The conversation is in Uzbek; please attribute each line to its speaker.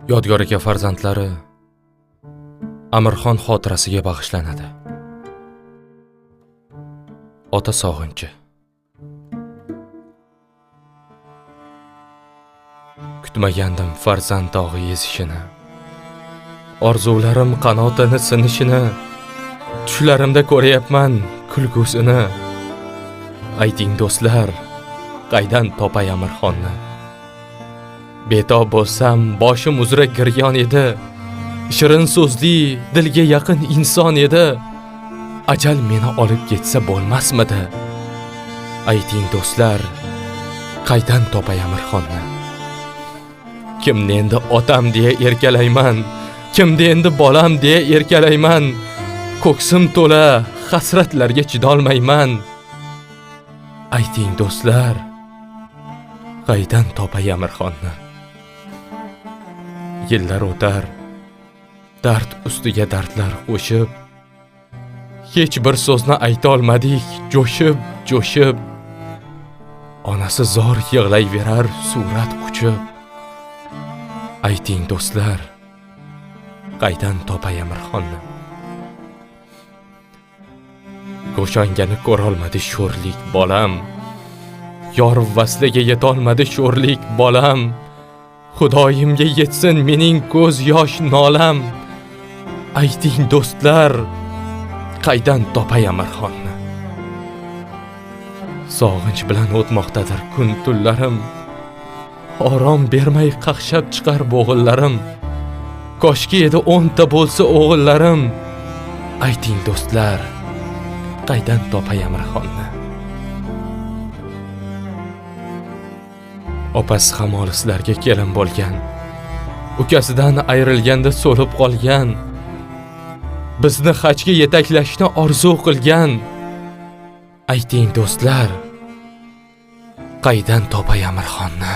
Speaker 1: Yodgoriga farzandlari Amirxon xotirasiga bag'ishlanadi. Ota sog'inchi. Kutmagandim farzand dog'i ezishini. Orzularim qanotini sinishini. Tushlarimda ko'ryapman kulgusini. Ayting do'stlar, qaydan topay Amirxonni? Betob bo'lsam, boshim uzra giryon edi. Shirin so'zli, dilga yaqin inson edi. Ajal meni olib ketsa bo'lmasmidi? Ayting do'stlar, qaydan topay Amirxonni? Kimni endi otam deya erkalayman, kimni endi bolam deya erkalayman. Ko'ksim to'la hasratlarga chidolmayman. Ayting do'stlar, qaydan topay Amirxonni? Yillar o'tar, dard ustiga dardlar qo'shib, hech bir so'zni ayta olmadik, jo'shib. Onasi zor yig'layverar surat quchib. Ayting do'stlar, qaydan topay Amirxonni? Go'shangani ko'rolmadi sho'rlik bolam. Yor vasliga yetolmadi sho'rlik bolam. Xudoyimga yetsin mening ko'z yosh nolam. Ayting do'stlar, qaydan topay Amirxonni? Sog'inch bilan o'tmoqdadir kun tunlarim. Orom bermay qaqshab chiqar bo'g'illarim. Koshki edi 10 ta bo'lsa o'g'illarim. Ayting do'stlar, qaydan topay Amirxonni? Opasi ham olislarga kelin bo'lgan. Ukasidan ayrilganda so'lib qolgan. Bizni hajga yetaklashni orzu qilgan. Ayting do'stlar, qaydan topay Amirxonni?